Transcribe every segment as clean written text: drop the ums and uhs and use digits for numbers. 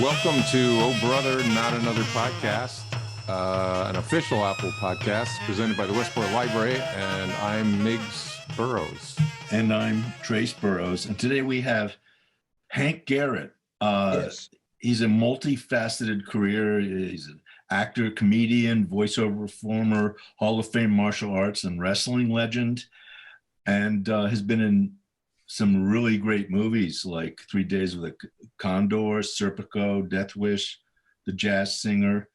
Welcome to Oh Brother, Not Another podcast, an official Apple podcast presented by the Westport Library, and I'm Miggs Burrows. And I'm Trace Burrows. And today we have Hank Garrett. Yes. He's a multifaceted career. He's an actor, comedian, voiceover performer, Hall of Fame martial arts and wrestling legend, and has been in some really great movies like 3 Days with a Condor, Serpico, Death Wish, The Jazz Singer.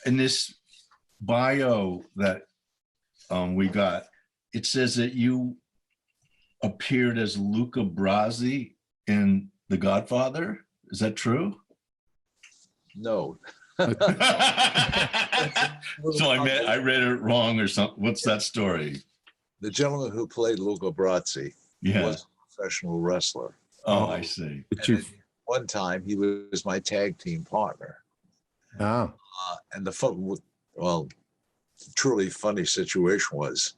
In this bio that we got, it says that you appeared as Luca Brasi in The Godfather. Is that true? No. So I read it wrong or something. What's that story? The gentleman who played Luca Brasi was a professional wrestler. Oh, I see. One time he was my tag team partner. Oh. And the truly funny situation was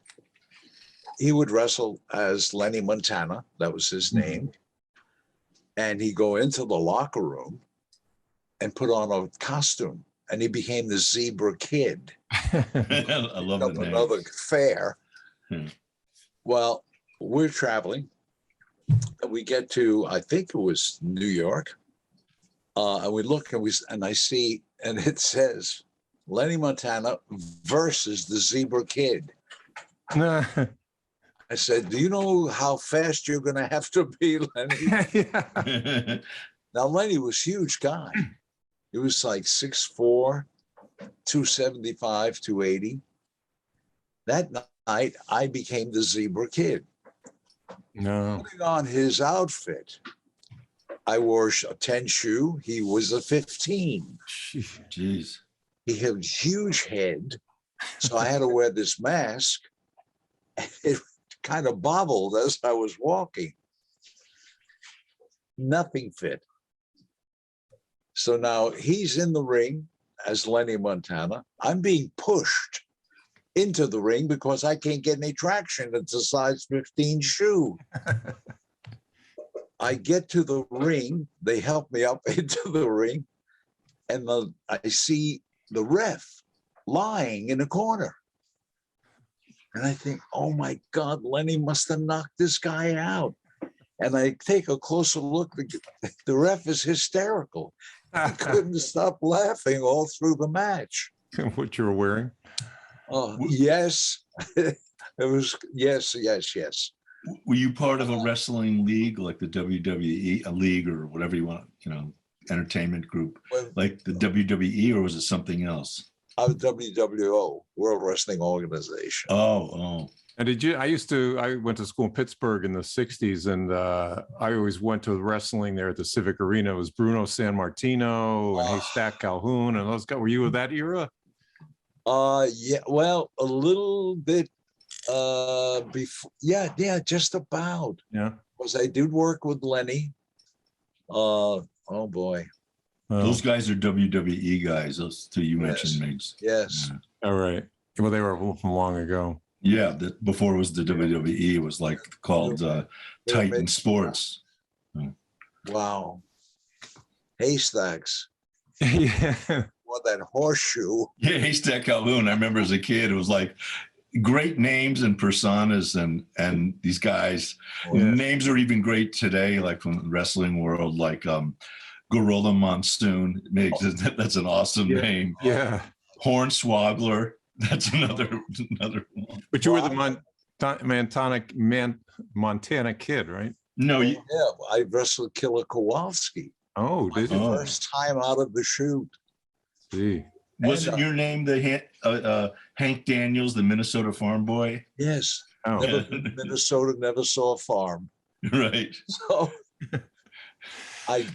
he would wrestle as Lenny Montana. That was his name. And he'd go into the locker room and put on a costume, and he became the Zebra Kid. I love the name. Another fair. Well, we're traveling. We get to, I think it was New York, and we look and I see, and it says Lenny Montana versus the Zebra Kid. I said, "Do you know how fast you're going to have to be, Lenny?" Now, Lenny was a huge guy. He was like 6'4", 275, 280. That night, I became the Zebra Kid. No. Putting on his outfit, I wore a 10 shoe. He was a 15. Jeez. He had a huge head, so I had to wear this mask. It kind of bobbled as I was walking. Nothing fit. So now he's in the ring as Lenny Montana. I'm being pushed into the ring because I can't get any traction. It's a size 15 shoe. I get to the ring. They help me up into the ring. And I see the ref lying in a corner. And I think, oh my God, Lenny must have knocked this guy out. And I take a closer look. The ref is hysterical. He couldn't stop laughing all through the match. What you were wearing? Oh, yes. It was, yes. Were you part of a wrestling league like the WWE, a league or whatever you want, entertainment group, like the WWE, or was it something else? I was WWO, World Wrestling Organization. Oh. And I went to school in Pittsburgh in the 60s, and I always went to wrestling there at the Civic Arena. It was Bruno Sammartino and Haystack Calhoun, and those guys. Were you of that era? Yeah, well, a little bit before. Yeah, just about. Yeah. Because I did work with Lenny. Oh boy. Those guys are WWE guys, those two you mentioned, Miggs. Yes. All right. Well, they were from long ago. Yeah, before it was the WWE, it was like called Titan Sports. Wow. Haystacks. Yeah. Well, that horseshoe. Yeah, Haystack Calhoun. I remember as a kid, it was like great names and personas, and these guys. Yeah. Names are even great today, like from the wrestling world, like Gorilla Monsoon. Miggs, that's an awesome name. Yeah. Hornswoggler. That's another one. But you were the Montana Kid, right? No, Yeah, I wrestled Killer Kowalski. Oh, did you? First time out of the chute. Gee. Wasn't your name the Hank Daniels, the Minnesota farm boy? Yes. Oh. Never been to Minnesota, never saw a farm. Right. So I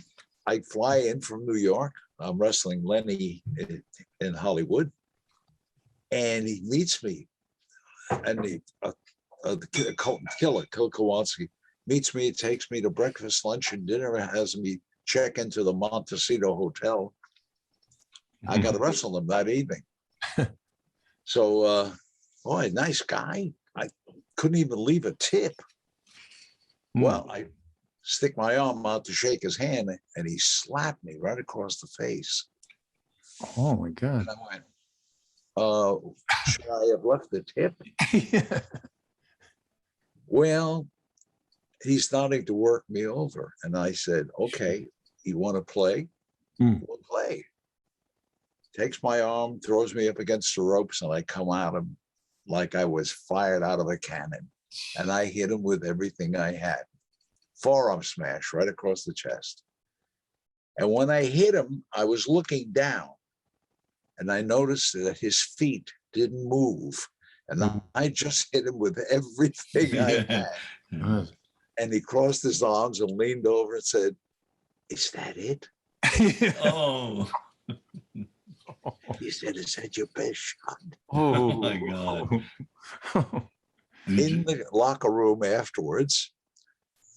fly in from New York. I'm wrestling Lenny in Hollywood. And he meets me. And the Killer Kowalski meets me, takes me to breakfast, lunch, and dinner, and has me check into the Montecito Hotel. I got to wrestle him that evening. So, boy, nice guy. I couldn't even leave a tip. Well, stick my arm out to shake his hand, and he slapped me right across the face. Oh my God. And I went, should I have left the tip? Yeah. Well, he's starting to work me over. And I said, okay, you want to play? We'll play. Takes my arm, throws me up against the ropes, and I come out of like I was fired out of a cannon. And I hit him with everything I had. Forearm smash right across the chest. And when I hit him, I was looking down, and I noticed that his feet didn't move. And I just hit him with everything I had. And he crossed his arms and leaned over and said, "Is that it?" Oh. He said, "Is that your best shot?" Oh my God. In the locker room afterwards,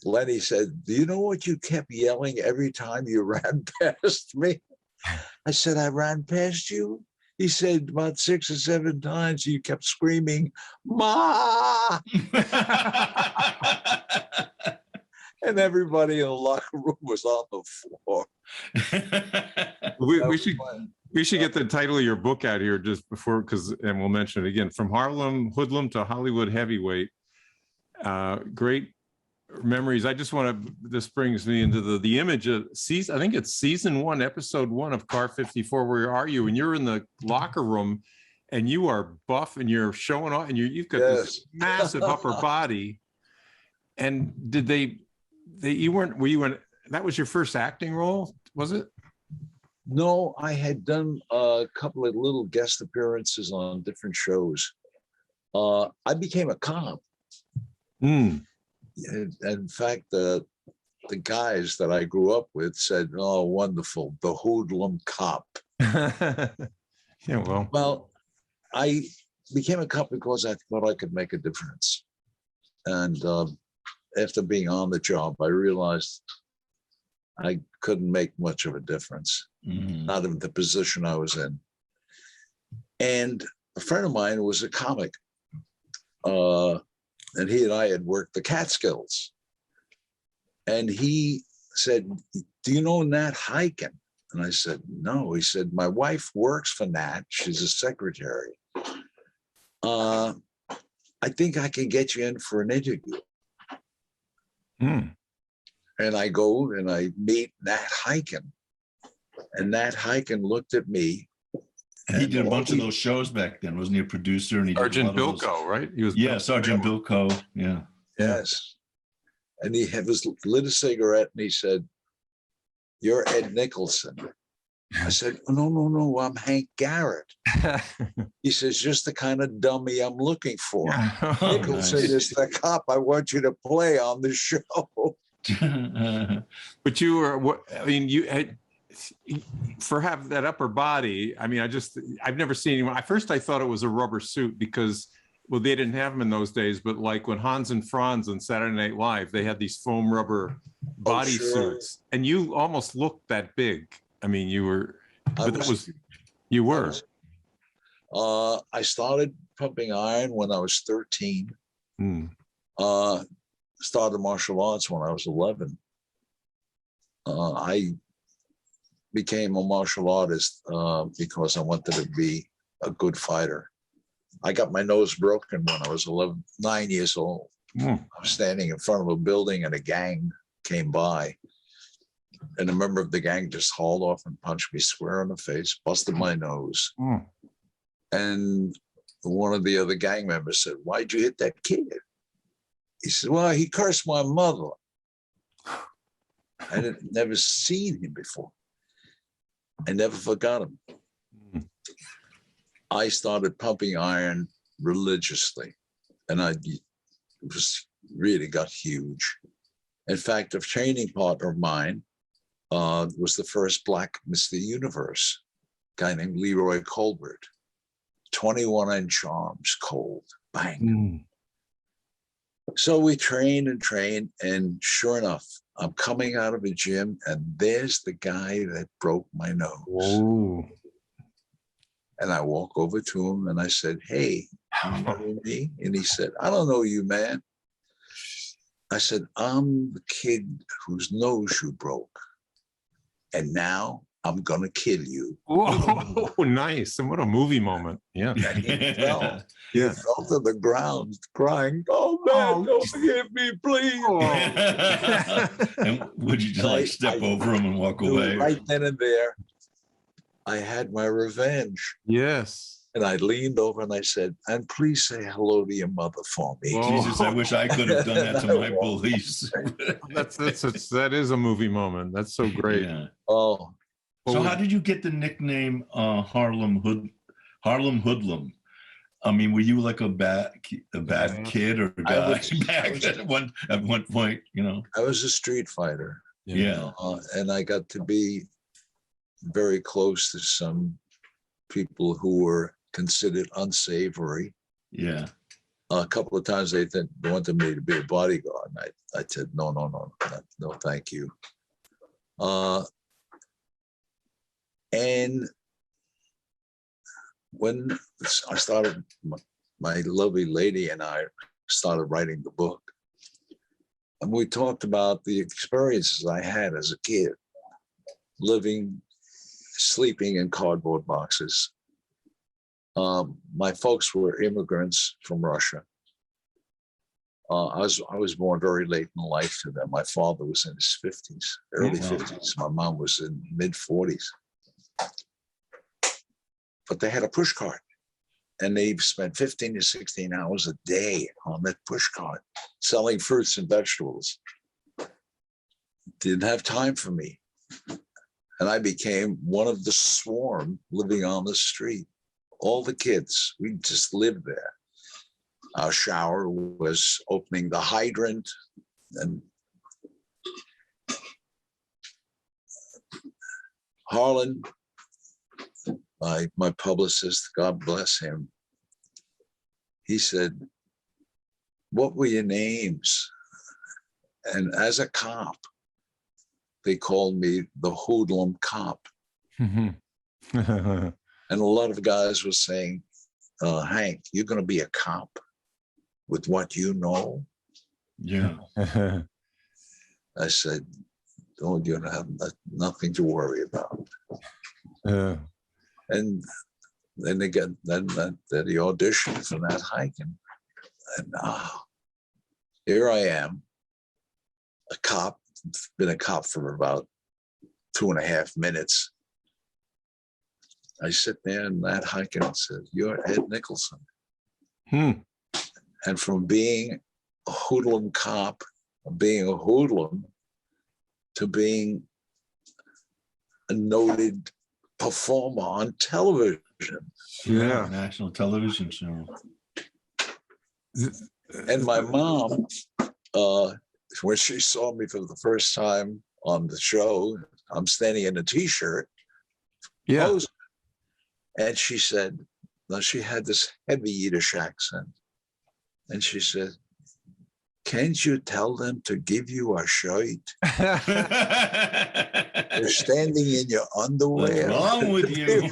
Lenny said, "Do you know what you kept yelling every time you ran past me?" I said, "I ran past you?" He said, "About 6 or 7 times you kept screaming, 'Ma!'" And everybody in the locker room was on the floor. We should get the title of your book out here just before, and we'll mention it again. From Harlem Hoodlum to Hollywood Heavyweight. Great memories. I just want to, this brings me into the image of season, I think it's season 1, episode 1 of Car 54. Where are you? And you're in the locker room and you are buff and you're showing off and you've got this massive upper body. And did were you in, that was your first acting role, was it? No, I had done a couple of little guest appearances on different shows. I became a cop. In fact, the guys that I grew up with said, "Oh, wonderful, the hoodlum cop." Yeah, well, I became a cop because I thought I could make a difference. And after being on the job, I realized I couldn't make much of a difference, not in the position I was in. And a friend of mine was a comic. And he and I had worked the Catskills. And he said, "Do you know Nat Hiken?" And I said, "No." He said, "My wife works for Nat. She's a secretary. I think I can get you in for an interview." And I go and I meet Nat Hiken. And Nat Hiken looked at me. He did a bunch of those shows back then, wasn't he? A producer, and he Sergeant Bilko, right? He was Sergeant Bilko. Yeah. Yes. And he lit a cigarette and he said, "You're Ed Nicholson." I said, no, I'm Hank Garrett." He says, "Just the kind of dummy I'm looking for." Nicholson is the cop I want you to play on the show. But you were, I mean, you had, for have that upper body. I mean, I've never seen anyone. At first I thought it was a rubber suit because, well, they didn't have them in those days, but like when Hans and Franz on Saturday Night Live, they had these foam rubber body suits, and you almost looked that big. I mean, you were, I started pumping iron when I was 13. Started martial arts when I was 11. I became a martial artist because I wanted to be a good fighter. I got my nose broken when I was 9 years old. I was standing in front of a building and a gang came by. And a member of the gang just hauled off and punched me square in the face, busted my nose. And one of the other gang members said, "Why'd you hit that kid?" He said, "Well, he cursed my mother." I had never seen him before. I never forgot him. I started pumping iron religiously, and really got huge. In fact, a training partner of mine was the first Black Mr. Universe, a guy named Leroy Colbert. 21-inch arms, cold, bang. So we trained, and sure enough, I'm coming out of a gym, and there's the guy that broke my nose. And I walk over to him, and I said, "Hey, you know me?" And he said, "I don't know you, man." I said, I'm the kid whose nose you broke. And now I'm going to kill you. Whoa, nice. And what a movie moment. Yeah. And he fell. He Yeah. fell to the ground crying, oh, man, don't forgive me, please. Oh. And would you just like step over him and walk away? Right then and there, I had my revenge. Yes. And I leaned over and I said, and please say hello to your mother for me. Whoa. Jesus, I wish I could have done that to my police. That is a movie moment. That's so great. Yeah. Oh, So how did you get the nickname Harlem Hoodlum? I mean, were you like a bad kid or guy back at one point? You know, I was a street fighter. Yeah. And I got to be very close to some people who were considered unsavory. Yeah. A couple of times they wanted me to be a bodyguard. And I said, no, thank you. And when I started, my lovely lady and I started writing the book, and we talked about the experiences I had as a kid, sleeping in cardboard boxes. My folks were immigrants from Russia. I was born very late in life to them. My father was in his 50s, early 50s. My mom was in mid 40s. But they had a push cart, and they spent 15 to 16 hours a day on that push cart selling fruits and vegetables. Didn't have time for me. And I became one of the swarm living on the street. All the kids, we just lived there. Our shower was opening the hydrant, and Harlan, my publicist, God bless him, he said, what were your names? And as a cop, they called me the hoodlum cop. And a lot of guys were saying, Hank, you're going to be a cop with what you know? Yeah. I said, oh, you don't have nothing to worry about. And then they got the audition for that hike, and here I am, a cop, been a cop for about 2.5 minutes. I sit there in that hike and says, you're Ed Nicholson. And from being a hoodlum cop, being a hoodlum, to being a noted performer on television. Yeah. National television show. And my mom, when she saw me for the first time on the show, I'm standing in a t-shirt. Yeah. Posing, and she said, now she had this heavy Yiddish accent. And she said, can't you tell them to give you a shirt? You're standing in your underwear. What's wrong with you?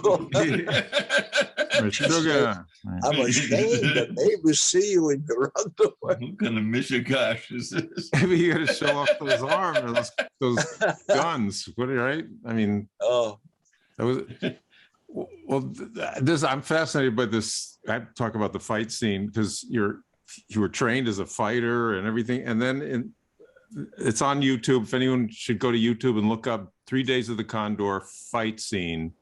Sugar. I'm ashamed that neighbors see you in your underwear. What kind of mishigash is this? Maybe you got to show off those arms, those guns. What, right? I mean, Oh, that was. Well, I'm fascinated by this. I talk about the fight scene because you were trained as a fighter and everything, and then it's on YouTube. If anyone should go to YouTube and look up 3 Days of the Condor fight scene,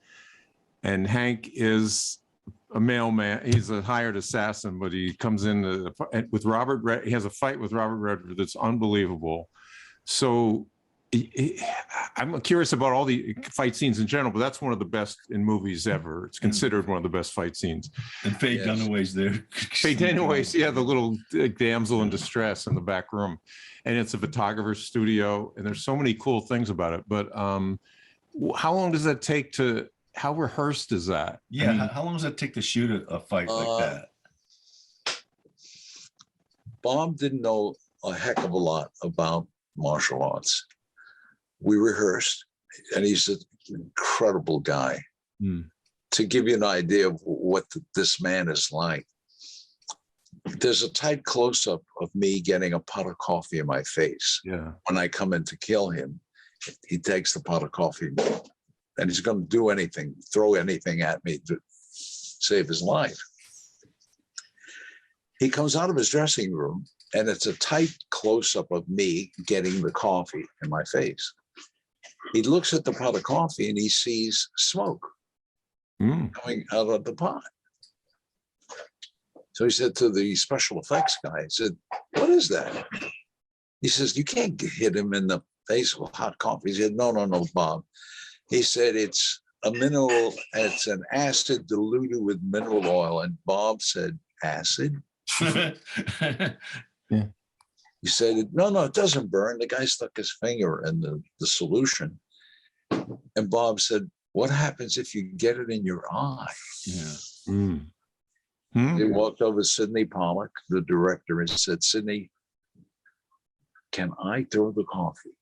and Hank is a mailman. He's a hired assassin, but he comes in with Robert. He has a fight with Robert Redford that's unbelievable. So I'm curious about all the fight scenes in general, but that's one of the best in movies ever. It's considered one of the best fight scenes. And Faye Dunaway's there. Faye Dunaway's, yeah, the little damsel in distress in the back room. And it's a photographer's studio, and there's so many cool things about it. But how long does that take to, how rehearsed is that? Yeah, I mean, how long does it take to shoot a fight like that? Bob didn't know a heck of a lot about martial arts. We rehearsed, and he's an incredible guy. To give you an idea of what this man is like, there's a tight close-up of me getting a pot of coffee in my face. Yeah. When I come in to kill him, he takes the pot of coffee and he's going to do anything, throw anything at me to save his life. He comes out of his dressing room and it's a tight close-up of me getting the coffee in my face. He looks at the pot of coffee and he sees smoke coming out of the pot. So he said to the special effects guy, he said, "What is that?" He says, "You can't hit him in the face with hot coffee." He said, no, Bob. He said, "It's a mineral, it's an acid diluted with mineral oil." And Bob said, "Acid?" Yeah. He said, no, it doesn't burn. The guy stuck his finger in the solution. And Bob said, "What happens if you get it in your eye?" Yeah. He walked over to Sidney Pollack, the director, and said, "Sidney, can I throw the coffee?"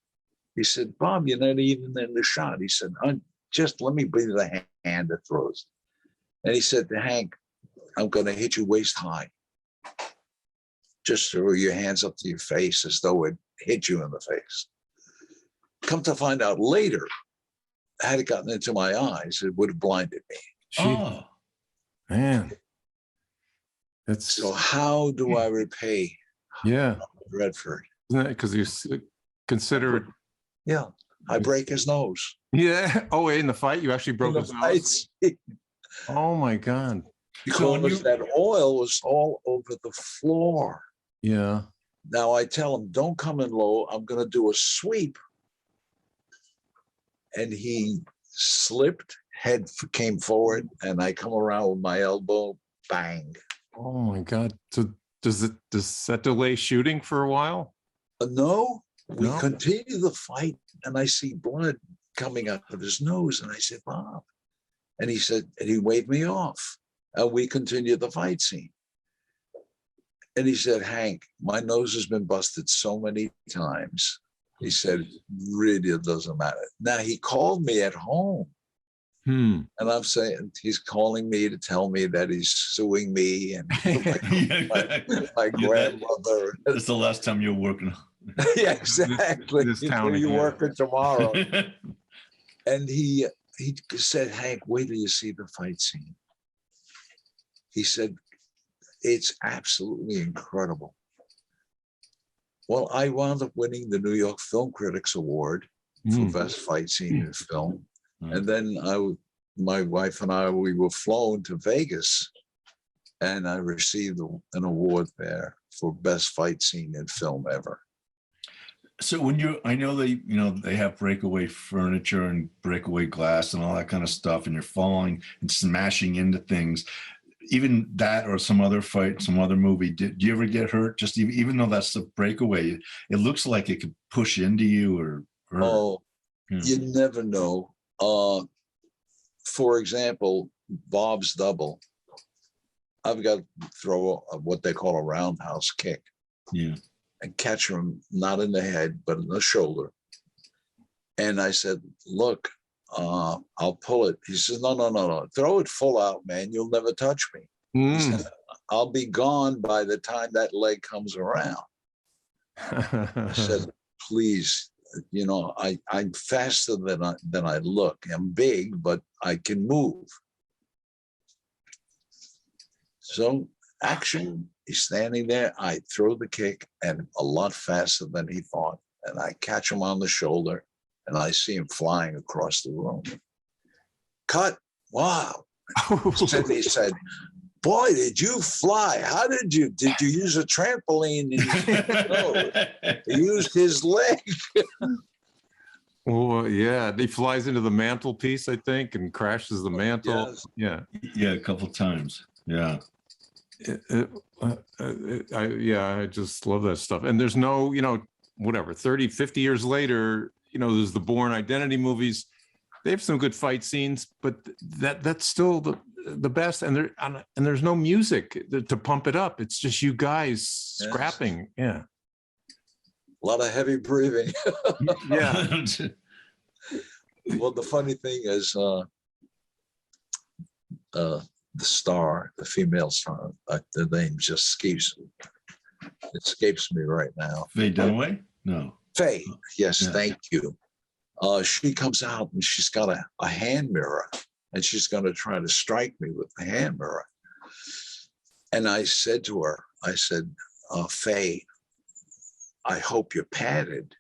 He said, "Bob, you're not even in the shot." He said, "Just let me be the hand that throws." And he said to Hank, "I'm going to hit you waist high. Just throw your hands up to your face as though it hit you in the face." Come to find out later, had it gotten into my eyes, it would have blinded me. Oh, man. That's So how do I repay yeah. Redford? Isn't that because you considered? Yeah, I break his nose. Yeah. Oh, in the fight, you actually broke In his the nose. fights, Oh my God. because that oil was all over the floor. Yeah. Now I tell him, "Don't come in low. I'm going to do a sweep." And he slipped, head came forward, and I come around with my elbow, bang. Oh my God. So does that delay shooting for a while? No, we No? continue the fight, and I see blood coming out of his nose. And I said, "Bob." And he said, and he waved me off. And we continued the fight scene. And he said, "Hank, my nose has been busted so many times." He said, "Really, it doesn't matter." Now, he called me at home. And I'm saying, he's calling me to tell me that he's suing me and my grandmother. That's the last time you're working. Yeah, exactly. This town Where you again. working tomorrow? And he said, "Hank, wait till you see the fight scene." He said, "It's absolutely incredible." Well, I wound up winning the New York Film Critics Award for best fight scene in film. And then my wife and I, we were flown to Vegas, and I received an award there for best fight scene in film ever. So I know they have breakaway furniture and breakaway glass and all that kind of stuff, and you're falling and smashing into things. Even that, or some other fight, some other movie, did you ever get hurt? Just even though that's a breakaway, it looks like it could push into you or Oh, you never know. For example, Bob's double, I've got to throw what they call a roundhouse kick. Yeah. And catch him not in the head, but in the shoulder. And I said, "Look, I'll pull it." He says, no. Throw it full out, man. You'll never touch me. He said, "I'll be gone by the time that leg comes around." I said, "Please, I'm faster than I look. I'm big, but I can move." So action, he's standing there. I throw the kick, and a lot faster than he thought. And I catch him on the shoulder, and I see him flying across the room. Cut. Wow. Sidney said, "Boy, did you fly? How did you use a trampoline?" No, he used his leg. Well, yeah, he flies into the mantelpiece, I think, and crashes the mantle. Yes. Yeah, a couple of times. Yeah. I just love that stuff. And there's no, whatever, 30, 50 years later, there's the Bourne Identity movies. They have some good fight scenes, but that's still the best. And there's no music to pump it up. It's just you guys scrapping. Yeah. A lot of heavy breathing. Yeah. Well, the funny thing is, the star, the female star, the name just escapes me right now. Faye Dunaway? No. Faye, yes, Yeah. thank you. She comes out and she's got a hand mirror, and she's going to try to strike me with the hand mirror. And I said to her, I said, Faye, I hope you're padded.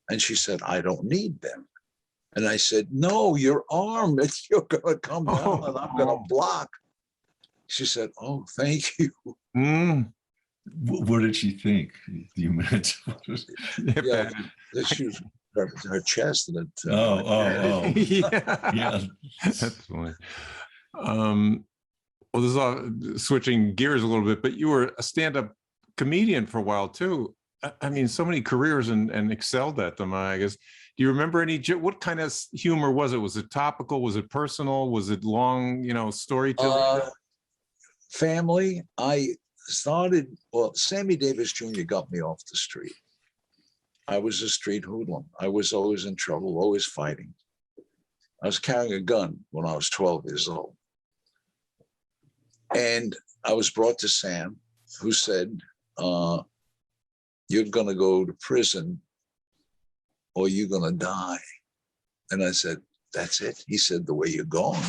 And she said, I don't need them. And I said, no, your arm, you're going to come down and I'm going to block. She said, oh, thank you. What did she think? Do you meant? Yeah, she was her chest. And it, Yeah. That's funny. Well, this is all switching gears a little bit, but you were a stand-up comedian for a while too. I mean, so many careers and excelled at them, I guess. Do you remember what kind of humor was it? Was it topical? Was it personal? Was it long, storytelling? Family, I started, Sammy Davis Jr. got me off the street. I was a street hoodlum. I was always in trouble, always fighting. I was carrying a gun when I was 12 years old. And I was brought to Sam, who said, you're going to go to prison or you're going to die. And I said, that's it. He said, the way you're going.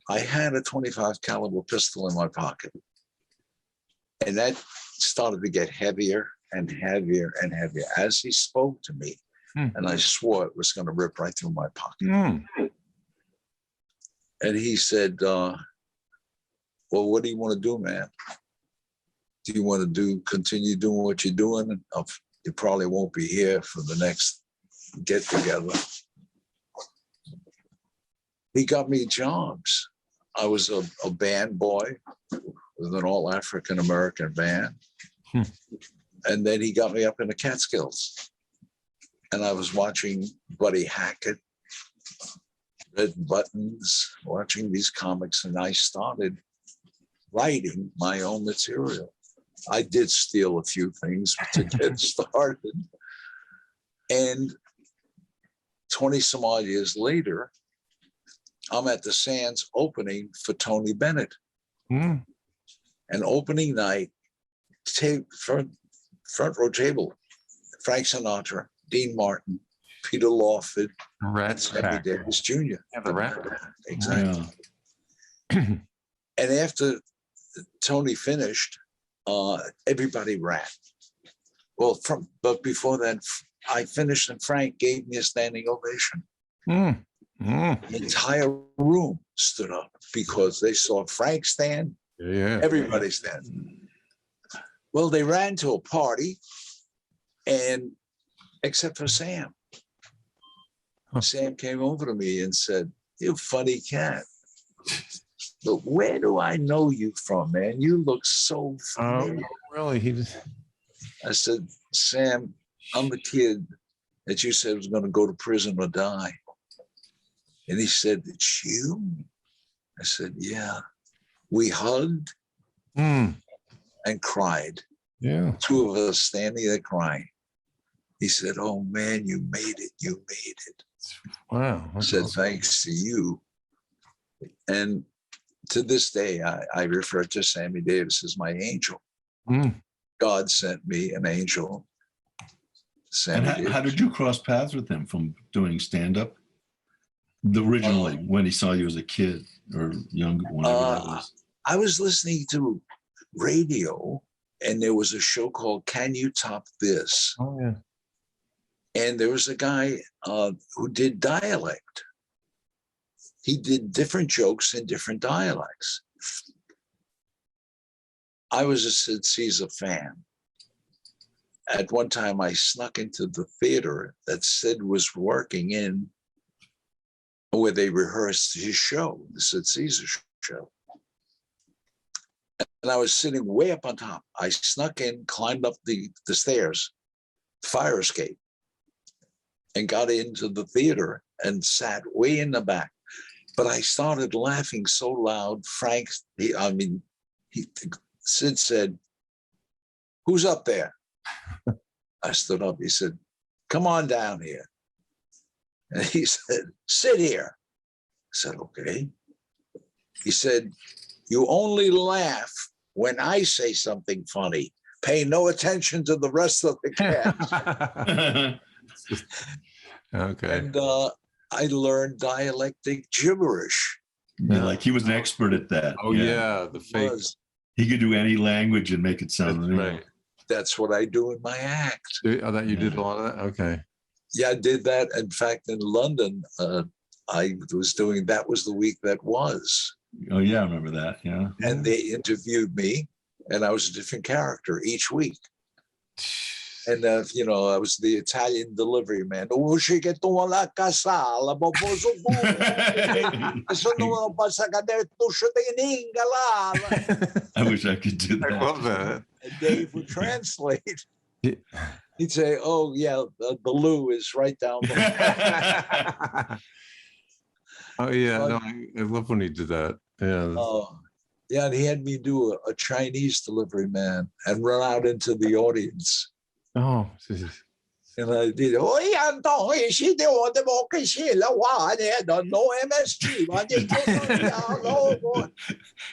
I had a 25 caliber pistol in my pocket. And that started to get heavier and heavier and heavier as he spoke to me. And I swore it was going to rip right through my pocket. And he said, well, what do you want to do, man? Do you want to continue doing what you're doing? You probably won't be here for the next get together. He got me jobs. I was a band boy with an all African American band. And then he got me up in the Catskills. And I was watching Buddy Hackett, Red Buttons, watching these comics, and I started writing my own material. I did steal a few things to get started. And 20 some odd years later, I'm at the Sands opening for Tony Bennett. And opening night, front row table, Frank Sinatra, Dean Martin, Peter Lawford, and Sammy Davis Jr. Yeah, the Rat Pack. Exactly. Yeah. And after Tony finished, everybody ran. But before that, I finished and Frank gave me a standing ovation. The entire room stood up because they saw Frank stand. Yeah. Everybody stand. Well, they ran to a party, and except for Sam. Sam came over to me and said, "You funny cat. But where do I know you from, man? You look so familiar." Really? I said, "Sam, I'm the kid that you said was going to go to prison or die." And he said, "It's you?" I said, "Yeah." We hugged and cried. Yeah. Two of us standing there crying. He said, "Oh man, you made it. You made it." Wow. I said, "Thanks to you." And to this day, I refer to Sammy Davis as my angel. God sent me an angel. And how did you cross paths with him from doing stand-up? Originally, when he saw you as a kid or young, whenever that was. I was listening to radio, and there was a show called Can You Top This? Oh, yeah. And there was a guy who did dialect. He did different jokes in different dialects. I was a Sid Caesar fan. At one time, I snuck into the theater that Sid was working in, where they rehearsed his show, the Sid Caesar show. And I was sitting way up on top. I snuck in, climbed up the stairs, fire escape, and got into the theater and sat way in the back. But I started laughing so loud. Sid said, "Who's up there?" I stood up. He said, "Come on down here." And he said, "Sit here." I said, "Okay." He said, "You only laugh when I say something funny. Pay no attention to the rest of the cast." Okay. And I learned dialectic gibberish. Yeah, like he was an expert at that. Oh yeah, the fake. He could do any language and make it sound That's right. That's what I do in my act. I thought you did a lot of that. Okay. Yeah, I did that. In fact, in London, I was doing, that was the week that was. Oh yeah, I remember that. Yeah. And they interviewed me, and I was a different character each week. And you know, I was the Italian delivery man. I wish I could do that. I love that. And Dave would translate. He'd say, "Oh yeah, the loo is right down there." Oh yeah, no, I love when he did that. Yeah. Yeah, and he had me do a Chinese delivery man and run out into the audience. Oh. And I did.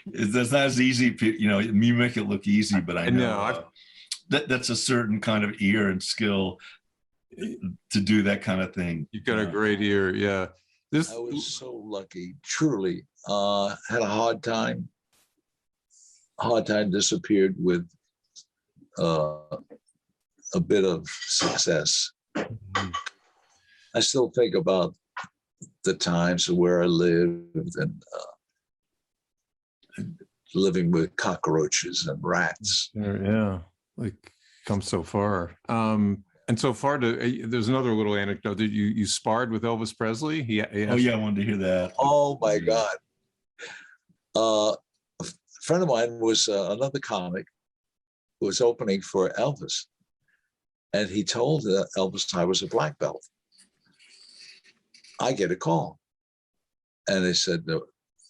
That's not as easy. You know, you make it look easy, but I know that's a certain kind of ear and skill to do that kind of thing. You've got a great ear. Yeah. I was so lucky, truly. Had a hard time. Hard time disappeared with a bit of success. I still think about the times where I lived and living with cockroaches and rats. Yeah, like come so far. And so far, there's another little anecdote that you sparred with Elvis Presley. Oh yeah, I wanted to hear that. Oh my God. A friend of mine was another comic who was opening for Elvis. And he told Elvis I was a black belt. I get a call. And they said,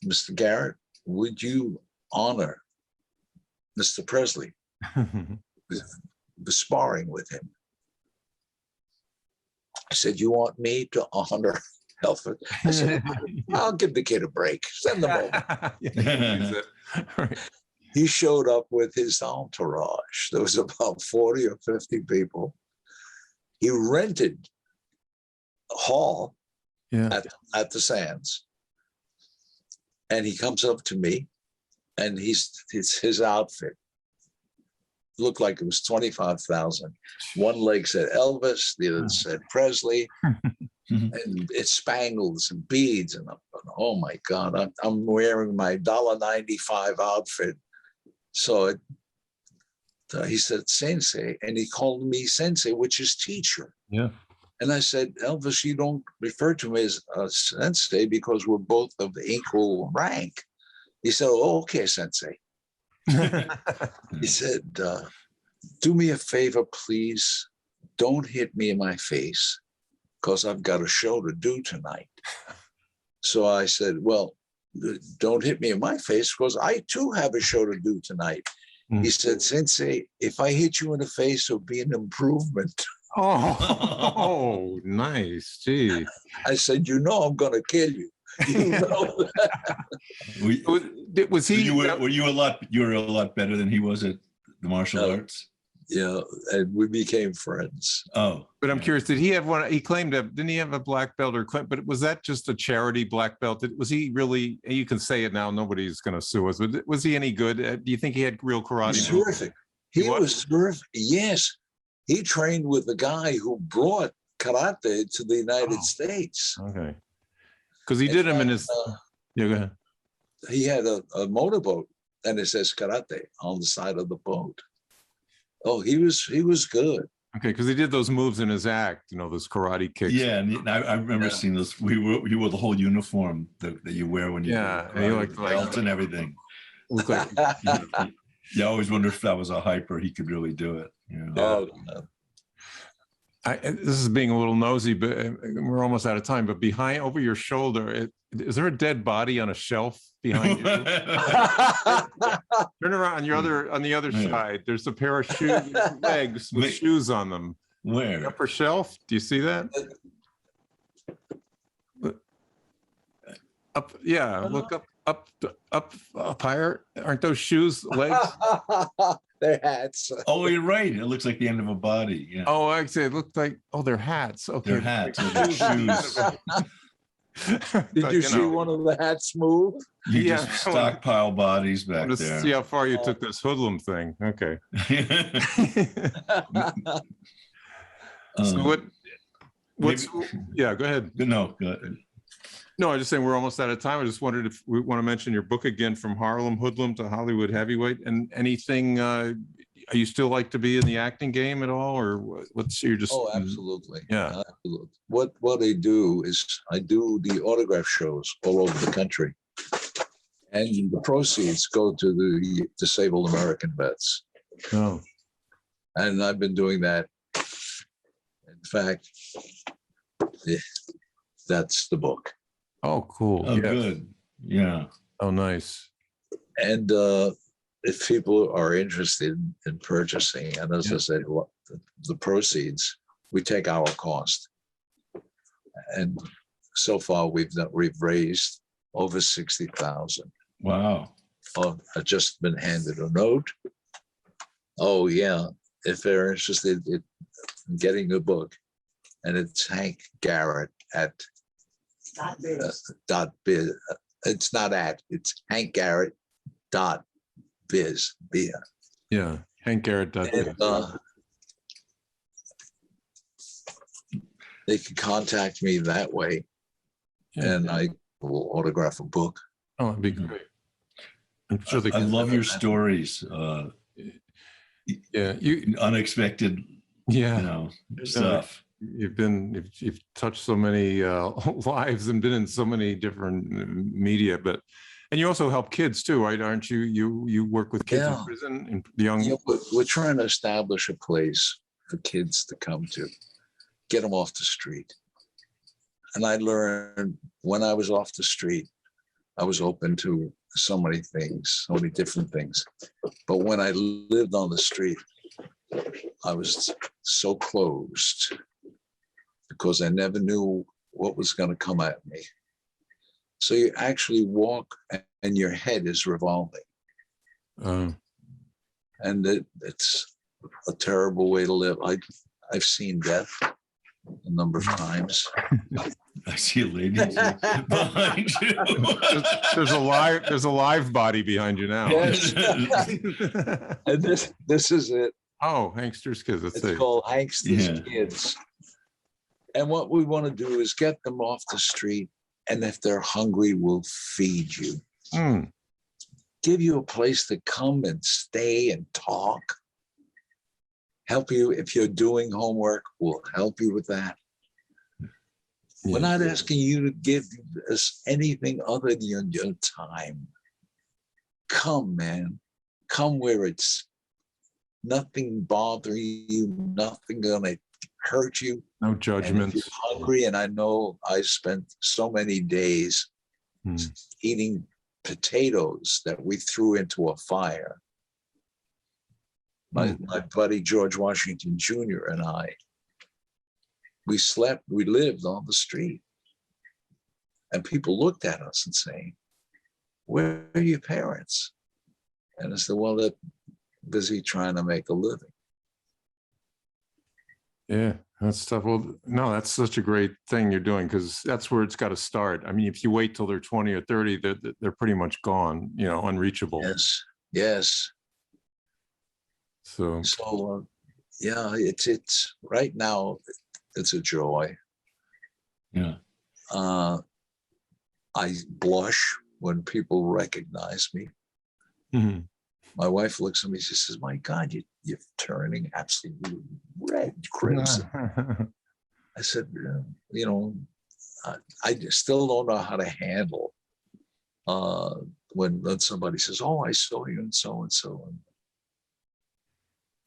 "Mr. Garrett, would you honor Mr. Presley with sparring with him?" I said, "You want me to honor Elvis?" I said, "I'll give the kid a break. Send them over." Right. He showed up with his entourage. There was about 40 or 50 people. He rented a hall at the Sands. And he comes up to me, and his outfit looked like it was 25,000. One leg said Elvis, the other said Presley, and it's spangles and beads. And oh my God, I'm wearing my $1.95 outfit. So he said, "Sensei," and he called me Sensei, which is teacher. Yeah. And I said, "Elvis, you don't refer to me as a Sensei because we're both of equal rank." He said, "Oh, okay, Sensei." He said, "Do me a favor, please. Don't hit me in my face because I've got a show to do tonight." So I said, "Well, don't hit me in my face because I too have a show to do tonight." He said, "Sensei, if I hit you in the face, it'll be an improvement." Oh, nice. Gee. I said, "You know I'm going to kill you." You know that. Was he? You were a lot better than he was at the martial arts. Yeah, and we became friends. Oh, but I'm curious. Did he have one? He claimed to. Didn't he have a black belt or? But was that just a charity black belt? Was he really? You can say it now. Nobody's going to sue us. But was he any good? Do you think he had real karate? He was terrific. He was terrific. Yes, he trained with the guy who brought karate to the United States. Okay, because he did him in his. Yeah, go ahead. He had a motorboat, and it says karate on the side of the boat. Oh, he was good. Okay, because he did those moves in his act, those karate kicks. Yeah, and I remember seeing those. You wore the whole uniform that you wear when you and the belt and everything. You always wonder if that was a hype or he could really do it. Oh, this is being a little nosy, but we're almost out of time. But over your shoulder, is there a dead body on a shelf behind you? Turn around on the other side. There's a pair of legs with shoes on them. Where? The upper shelf. Do you see that? Up. Yeah. Look up. up higher. Aren't those shoes legs? They're hats. Oh, you're right. It looks like the end of a body. Yeah. Oh, actually, it looked like, oh, they're hats. Okay. They're hats. They're shoes. Did you see one of the hats move? You Yeah. just stockpile bodies back Let's there. see how far you took this hoodlum thing. Okay. So what's yeah, go ahead. No, go ahead. No, I was just saying we're almost out of time. I just wondered if we want to mention your book again, From Harlem Hoodlum to Hollywood Heavyweight, and anything. Are you still like to be in the acting game at all, or what's your just? Oh, absolutely. Yeah. Absolutely. What I do is I do the autograph shows all over the country, and the proceeds go to the disabled American vets. Oh. And I've been doing that. In fact, that's the book. Oh, cool. Oh, Yeah. good. Yeah. Oh, nice. And if people are interested in purchasing, and as I said, the proceeds, we take our cost. And so far, we've raised over 60,000. Wow. I've just been handed a note. Oh yeah, if they're interested in getting the book, and it's Hank Garrett at .biz. It's not at. It's Hank Garrett .biz. Yeah, Hank Garrett. And, they can contact me that way, and I will autograph a book. Oh, that'd be great. I'm sure they I can. love your stories. Yeah, you Unexpected, yeah stuff. You've touched so many lives and been in so many different media, and you also help kids too, right? Aren't you? You work with kids in prison and young. Yeah, we're trying to establish a place for kids to come to, get them off the street. And I learned when I was off the street, I was open to so many things, so many different things. But when I lived on the street, I was so closed because I never knew what was going to come at me. So you actually walk and your head is revolving. And it's a terrible way to live. I've seen death a number of times. I see a lady behind you. There's a live body behind you now. Yes. And this is it. Oh, Hankster's Kids. It's called Hankster's Kids. And what we want to do is get them off the street, and if they're hungry, we'll feed you. Give you a place to come and stay and talk. Help you if you're doing homework, we'll help you with that. We're not asking you to give us anything other than your time. Come, man. Come where it's nothing bothering you, nothing gonna hurt you. No judgments. And if you're hungry, and I know I spent so many days eating potatoes that we threw into a fire. My buddy George Washington Jr. and I, we lived on the street. And people looked at us and saying, "Where are your parents?" And I said, "Well, they're busy trying to make a living." Yeah, that's tough. Well, no, that's such a great thing you're doing, because that's where it's got to start. I mean, if you wait till they're 20 or 30, they're pretty much gone, unreachable. Yes. So yeah, it's right now, it's a joy. Yeah. I blush when people recognize me. My wife looks at me, she says, "My God, you're turning absolutely red, crimson." I said, I still don't know how to handle when somebody says, "Oh, I saw you and so and so."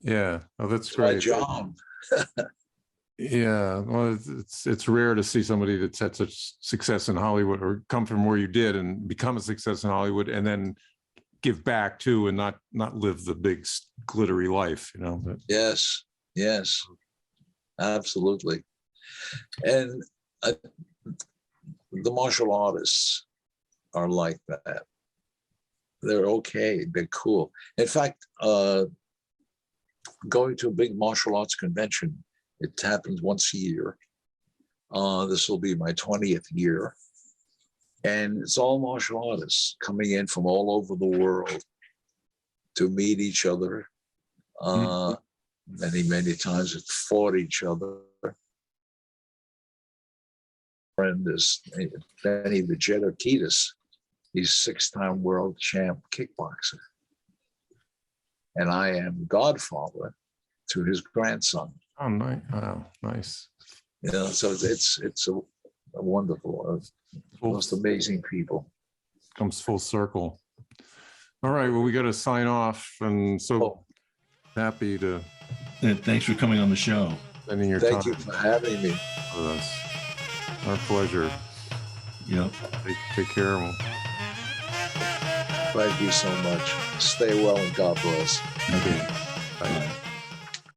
Yeah. Oh, that's My great. job. Yeah. Well, it's rare to see somebody that's had such success in Hollywood, or come from where you did and become a success in Hollywood, and then give back to, and not live the big glittery life, But. Yes, absolutely. And the martial artists are like that. They're okay. They're cool. In fact, going to a big martial arts convention, it happens once a year. This will be my 20th year. And it's all martial artists coming in from all over the world to meet each other. Many times it fought each other. Friend is Benny the Jet Urquidez. He's 6-time world champ kickboxer. And I am godfather to his grandson. Oh, nice. Wow, nice. You know, so it's a wonderful, most amazing people. Comes full circle. All right, well, we got to sign off, and so happy to. Thanks for coming on the show. Spending your Thank time you for having me. with us. Our pleasure. Yep. Take care. Thank you so much. Stay well and God bless. Okay. Bye. Bye.